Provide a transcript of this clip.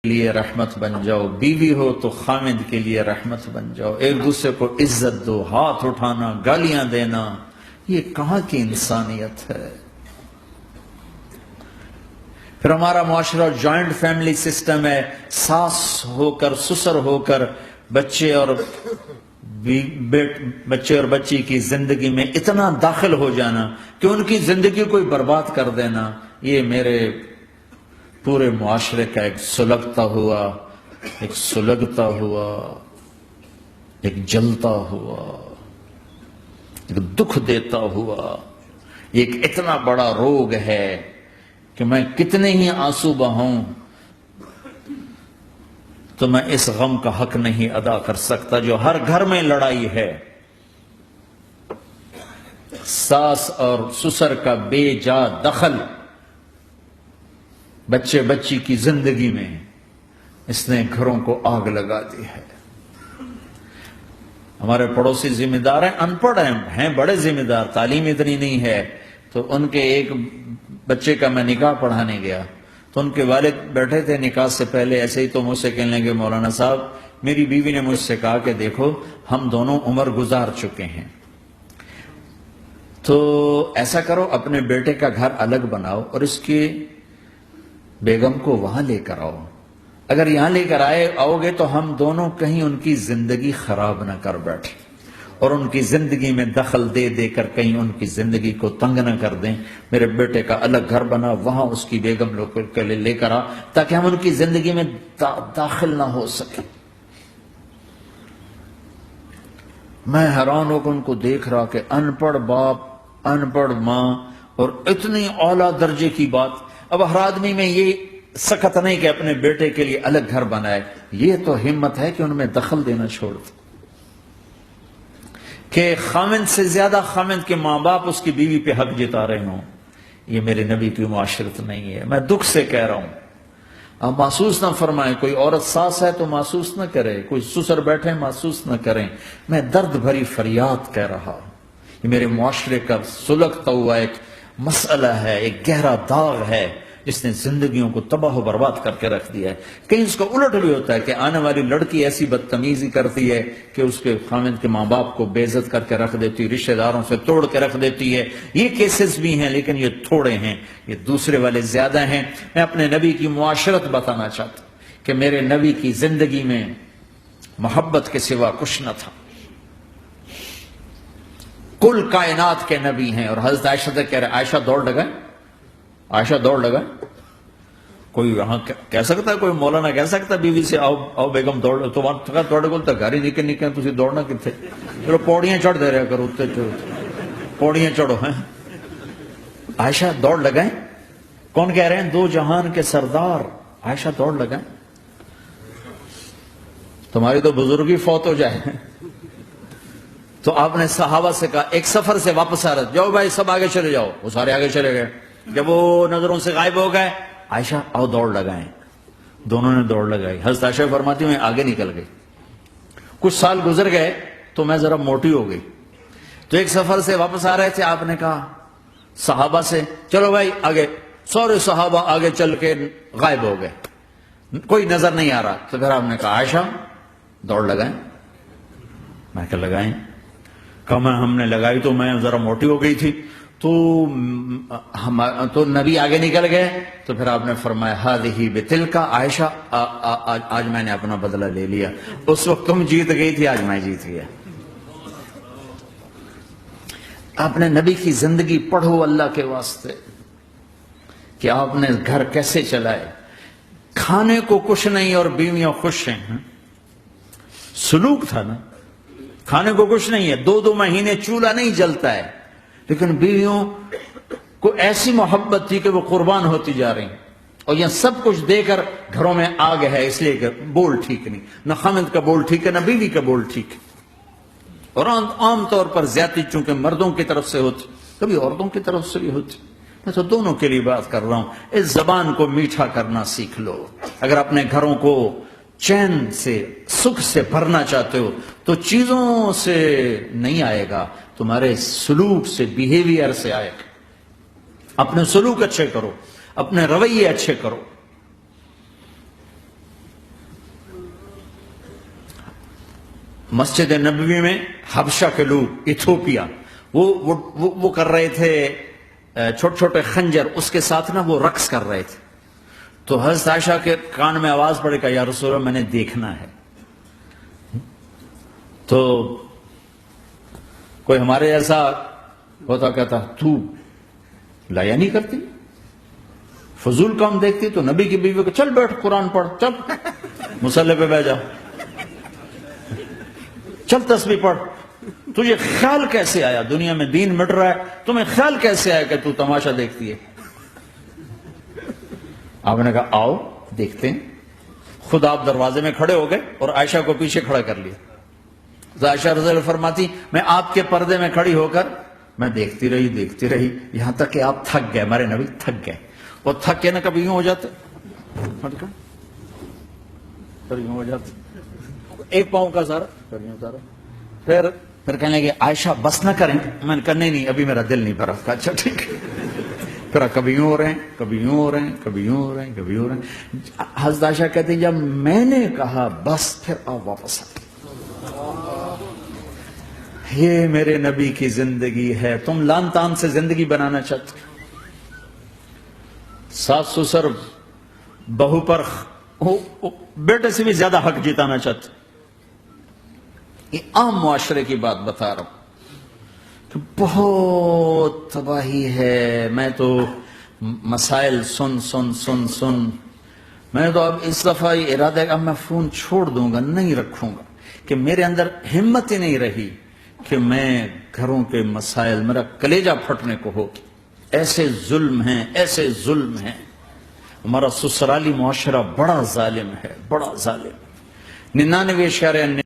لیے رحمت بن جاؤ، بیوی ہو تو خامد کے لیے رحمت بن جاؤ، ایک دوسرے کو عزت دو، ہاتھ اٹھانا، گالیاں دینا، یہ کہاں کی انسانیت ہے؟ پھر ہمارا معاشرہ جوائنٹ فیملی سسٹم ہے، ساس ہو کر سسر ہو کر بچے اور بچی کی زندگی میں اتنا داخل ہو جانا کہ ان کی زندگی کوئی برباد کر دینا، یہ میرے پورے معاشرے کا ایک سلگتا ہوا، ایک جلتا ہوا، ایک دکھ دیتا ہوا، ایک اتنا بڑا روگ ہے کہ میں کتنے ہی آنسو بہاؤں تو میں اس غم کا حق نہیں ادا کر سکتا جو ہر گھر میں لڑائی ہے، ساس اور سسر کا بے جا دخل بچے بچی کی زندگی میں، اس نے گھروں کو آگ لگا دی ہے۔ ہمارے پڑوسی ذمہ دار ہیں، ان پڑھ ہیں بڑے ذمہ دار، تعلیم اتنی نہیں ہے، تو ان کے ایک بچے کا میں نکاح پڑھانے گیا تو ان کے والد بیٹھے تھے نکاح سے پہلے، ایسے ہی تو مجھ سے کہنے لگے مولانا صاحب میری بیوی نے مجھ سے کہا کہ دیکھو ہم دونوں عمر گزار چکے ہیں، تو ایسا کرو اپنے بیٹے کا گھر الگ بناؤ اور اس کی بیگم کو وہاں لے کر آؤ، اگر یہاں لے کر آؤ گے تو ہم دونوں کہیں ان کی زندگی خراب نہ کر بیٹھیں اور ان کی زندگی میں دخل دے دے کر کہیں ان کی زندگی کو تنگ نہ کر دیں، میرے بیٹے کا الگ گھر بنا، وہاں اس کی بیگم لوگ کے لیے لے کر آ تاکہ ہم ان کی زندگی میں داخل نہ ہو سکے۔ میں حیران ہو کر ان کو دیکھ رہا کہ ان پڑھ باپ، ان پڑھ ماں، اور اتنی اعلیٰ درجے کی بات۔ اب ہر آدمی میں یہ سخت نہیں کہ اپنے بیٹے کے لیے الگ گھر بنائے، یہ تو ہمت ہے کہ ان میں دخل دینا چھوڑ دے، کہ خامند سے زیادہ خامند کے ماں باپ اس کی بیوی پہ حق جتا رہے ہوں، یہ میرے نبی کی معاشرت نہیں ہے۔ میں دکھ سے کہہ رہا ہوں، آپ محسوس نہ فرمائیں، کوئی عورت ساس ہے تو محسوس نہ کرے، کوئی سسر بیٹھے محسوس نہ کریں، میں درد بھری فریاد کہہ رہا ہوں، یہ میرے معاشرے کا سلگتا ہوا ایک مسئلہ ہے، ایک گہرا داغ ہے جس نے زندگیوں کو تباہ و برباد کر کے رکھ دیا ہے۔ کہیں اس کا الٹ بھی ہوتا ہے کہ آنے والی لڑکی ایسی بدتمیزی کرتی ہے کہ اس کے خامند کے ماں باپ کو بے عزت کر کے رکھ دیتی ہے، رشتہ داروں سے توڑ کے رکھ دیتی ہے، یہ کیسز بھی ہیں لیکن یہ تھوڑے ہیں، یہ دوسرے والے زیادہ ہیں۔ میں اپنے نبی کی معاشرت بتانا چاہتا ہوں کہ میرے نبی کی زندگی میں محبت کے سوا کچھ نہ تھا، کل کائنات کے نبی ہیں۔ اور حضرت عائشہ سے کہہ رہے عائشہ دوڑ لگائیں، عائشہ دوڑ لگائیں۔ کوئی یہاں کہہ سکتا ہے، کوئی مولانا کہہ سکتا ہے بیوی سے آؤ بیگم دوڑ، تو وہاں تھکا توڑے کو تو گھر ہی نکل تھی دوڑنا کتنے، چلو پوڑیاں چڑھ دے رہے کرو، پوڑیاں چڑھو ہیں۔ عائشہ دوڑ لگائیں، کون کہہ رہے ہیں؟ دو جہان کے سردار عائشہ دوڑ لگائیں، تمہاری تو بزرگی فوت ہو جائے۔ تو آپ نے صحابہ سے کہا، ایک سفر سے واپس آ رہے، جاؤ بھائی سب آگے چلے جاؤ، وہ سارے آگے چلے گئے، جب وہ نظروں سے غائب ہو گئے، عائشہ آؤ دوڑ لگائیں، دونوں نے دوڑ لگائی۔ حضرت عائشہ فرماتی ہوں میں آگے نکل گئی، کچھ سال گزر گئے تو میں ذرا موٹی ہو گئی، تو ایک سفر سے واپس آ رہے تھے، آپ نے کہا صحابہ سے چلو بھائی آگے، سارے صحابہ آگے چل کے غائب ہو گئے، کوئی نظر نہیں آ رہا، تو پھر آپ نے کہا عائشہ دوڑ لگائیں، میں کہا لگائیں، کہا ہم نے لگائی تو میں ذرا موٹی ہو گئی تھی، تو نبی آگے نکل گئے، تو پھر آپ نے فرمایا ہذہ بتلک، عائشہ آج میں نے اپنا بدلہ لے لیا، اس وقت تم جیت گئی تھی، آج میں جیت گیا۔ آپ نے نبی کی زندگی پڑھو اللہ کے واسطے کہ آپ نے گھر کیسے چلائے، کھانے کو کچھ نہیں اور بیویاں خوش ہیں، سلوک تھا نا، کھانے کو کچھ نہیں ہے، 2 مہینے چولہا نہیں جلتا ہے، لیکن بیویوں کو ایسی محبت تھی کہ وہ قربان ہوتی جا رہی ہیں، اور یہ سب کچھ دے کر گھروں میں آگ ہے، اس لیے کہ بول ٹھیک نہیں، نہ خامد کا بول ٹھیک ہے نہ بیوی کا بول ٹھیک ہے، اور عام طور پر زیادتی چونکہ مردوں کی طرف سے ہوتی، کبھی عورتوں کی طرف سے بھی ہوتی، میں تو دونوں کے لیے بات کر رہا ہوں۔ اس زبان کو میٹھا کرنا سیکھ لو، اگر اپنے گھروں کو چین سے سکھ سے بھرنا چاہتے ہو تو چیزوں سے نہیں آئے گا، تمہارے سلوک سے، بیہیویئر سے آئے گا۔ اپنے سلوک اچھے کرو، اپنے رویے اچھے کرو۔ مسجد نبوی میں حبشہ کے لوگ ایتھوپیا وہ کر رہے تھے چھوٹے چھوٹے خنجر، اس کے ساتھ نا وہ رقص کر رہے تھے. تو حضرت عائشہ کے کان میں آواز پڑے کہ یا رسول اللہ میں نے دیکھنا ہے. تو کوئی ہمارے ایسا ہوتا کہتا تو لایا نہیں کرتی، فضول کام دیکھتی. تو نبی کی بیوی کو چل بیٹھ قرآن پڑھ، چل مصلی پہ بیٹھ جا، چل تسبیح پڑھ. تجھے خیال کیسے آیا دنیا میں دین مٹ رہا ہے، تمہیں خیال کیسے آیا کہ تو تماشا دیکھتی ہے؟ آپ نے کہا آؤ دیکھتے ہیں. خود آپ دروازے میں کھڑے ہو گئے اور عائشہ کو پیچھے کھڑا کر لیا. تو عائشہ رضی اللہ فرماتی میں آپ کے پردے میں کھڑی ہو کر میں دیکھتی رہی یہاں تک کہ آپ تھک گئے. ہمارے نبی تھک گئے، اور تھک کے نا کبھی یوں ہو جاتے، یوں ہو جاتے، ایک پاؤں کا سارا، پھر کہنے لگے عائشہ بس نہ کریں. میں نے کہا نہیں ابھی میرا دل نہیں بھرا. اچھا ٹھیک ہے. پھر کبھی یوں ہو رہے ہیں، کبھی یوں ہو رہے ہیں، کبھی یوں ہو رہے ہیں، کبھی یوں ہو رہے ہیں. حضرت عائشہ کہتے ہیں جب میں نے کہا بس، پھر آپ واپس آ. یہ میرے نبی کی زندگی ہے. تم لان تان سے زندگی بنانا چاہتے، ساس سسر بہو پر بیٹے سے بھی زیادہ حق جتانا چاہتے. یہ عام معاشرے کی بات بتا رہا ہوں کہ بہت تباہی ہے. میں تو مسائل سن میں نے تو اب اس دفعہ یہ ارادہ ہے کہ اب میں فون چھوڑ دوں گا، نہیں رکھوں گا، کہ میرے اندر ہمت ہی نہیں رہی کہ میں گھروں کے مسائل، میرا کلیجہ پھٹنے کو ہو. ایسے ظلم ہیں. ہمارا سسرالی معاشرہ بڑا ظالم ہے، بڑا ظالم. 99 اشاریہ